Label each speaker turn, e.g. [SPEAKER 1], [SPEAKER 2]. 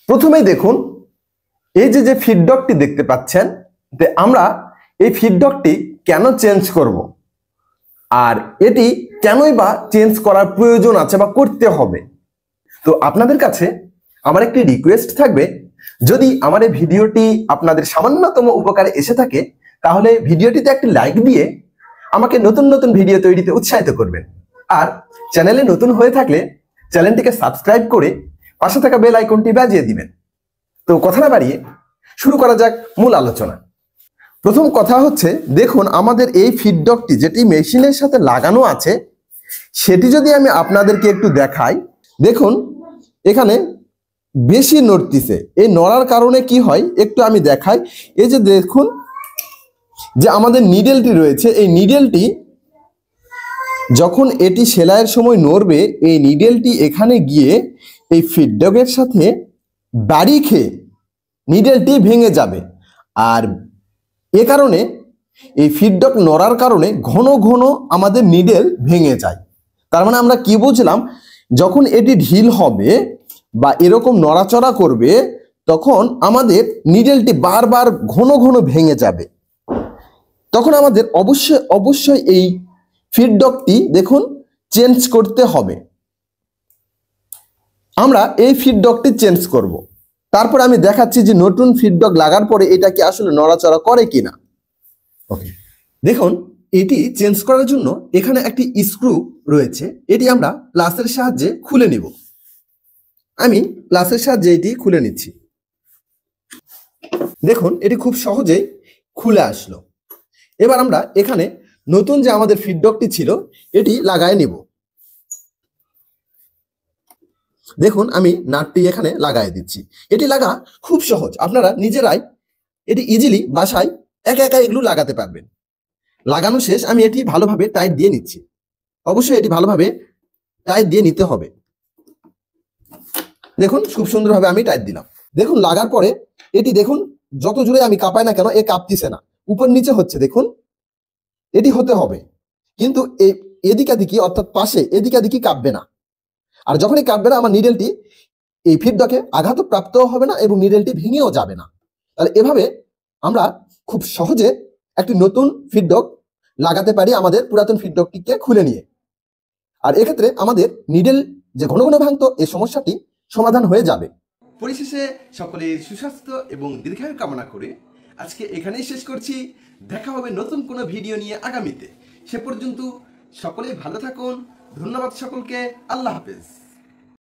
[SPEAKER 1] প্রথমেই দেখুন এই যে ফিডব্যাকটি দেখতে পাচ্ছেন, যে আমরা এই ফিডব্যাকটি কেন চেঞ্জ করব আর এটি কেনই বা চেঞ্জ করার প্রয়োজন আছে বা করতে হবে। তো আপনাদের কাছে আমার একটি রিকোয়েস্ট থাকবে, যদি আমার এই ভিডিওটি আপনাদের সামান্যতম উপকারে এসে থাকে তাহলে ভিডিওটিতে একটি লাইক দিয়ে আমাকে নতুন নতুন ভিডিও তৈরিতে উৎসাহিত করবেন। আর চ্যানেলে নতুন হয়ে থাকলে চ্যানেলটিকে সাবস্ক্রাইব করে পাশে থাকা বেল আইকনটি বাজিয়ে দিবেন। তো কথা না বাড়িয়ে শুরু করা যাক মূল আলোচনা। প্রথম কথা হচ্ছে, দেখুন আমাদের এই ফিডব্যাকটি যেটি মেশিনের সাথে লাগানো আছে সেটি যদি আমি আপনাদেরকে একটু দেখাই, দেখুন এখানে বেশি নড়তিছে। এই নড়ার কারণে কি হয় একটু আমি দেখাই। এই যে দেখুন যে আমাদের নিডেলটি রয়েছে, এই নিডেলটি যখন এটি সেলাইয়ের সময় নড়বে এই নিডেলটি এখানে গিয়ে এই ফিডব্যাকের সাথে বাড়ি খেয়ে নিডেলটি ভেঙে যাবে। আর এ কারণে এই ফিডব্যাক নড়ার কারণে ঘন ঘন আমাদের নিডেল ভেঙে যায়। তার মানে আমরা কি বুঝলাম, যখন এটি ঢিল হবে বা এরকম নড়াচড়া করবে তখন আমাদের নিডেলটি বারবার ঘন ঘন ভেঙে যাবে। তখন আমাদের অবশ্যই এই ফিডব্যাকটি দেখুন চেঞ্জ করতে হবে। আমরা এই ফিডব্যাকটি চেঞ্জ করব। তারপর আমি দেখাচ্ছি যে নতুন ফিডব্যাক লাগার পরে এটা কি আসলে নড়াচড়া করে কিনা। ওকে, দেখুন এটি চেঞ্জ করার জন্য এখানে একটি স্ক্রু রয়েছে, এটি আমরা প্লাসের সাহায্যে খুলে নিব। আমি প্লাসের সাহায্যে এটি খুলে নিচ্ছি। দেখুন এটি খুব সহজেই খুলে আসলো। এবার আমরা এখানে নতুন যে আমাদের ফিডব্যাকটি ছিল এটি লাগায় নিব। দেখুন আমি নাটটি এখানে লাগাই দিচ্ছি। এটি লাগা খুব সহজ, আপনারা নিজেরাই এটি ইজিলি বাসায় একা একা এগুলো লাগাতে পারবেন। লাগানো শেষ, আমি এটি ভালোভাবে টাইট দিয়ে নিচ্ছি। অবশ্যই এটি ভালোভাবে টাইট দিয়ে নিতে হবে। দেখুন খুব সুন্দরভাবে আমি টাইট দিলাম। দেখুন লাগার পরে এটি দেখুন যত জোরে আমি কাঁপাই না কেন এ কাঁপতিছে না, উপর নিচে হচ্ছে। দেখুন এটি হতে হবে, কিন্তু এদিকা দিকে অর্থাৎ পাশে এদিকা দিকে কাঁপবে না। আর যখনই কাঁপবে না আমার নিডেলটি এই ফিডব্যাকে আঘাতপ্রাপ্ত হবে না এবং নিডেলটি ভেঙেও যাবে না। তাহলে এভাবে আমরা খুব সহজে একটি নতুন ফিডব্যাক লাগাতে পারি আমাদের পুরাতন ফিডব্যাকটিকে খুলে নিয়ে। আর এক্ষেত্রে আমাদের নিডেল যে ঘন ঘন ভাঙতো এই সমস্যাটি সমাধান হয়ে যাবে। পরিশেষে সকলের সুস্বাস্থ্য এবং দীর্ঘায়ু কামনা করে আজকে এখানেই শেষ করছি। দেখা হবে নতুন কোনো ভিডিও নিয়ে আগামীতে। সে পর্যন্ত সকলেই ভালো থাকুন। ধন্যবাদ সকলকে। আল্লাহ হাফেজ।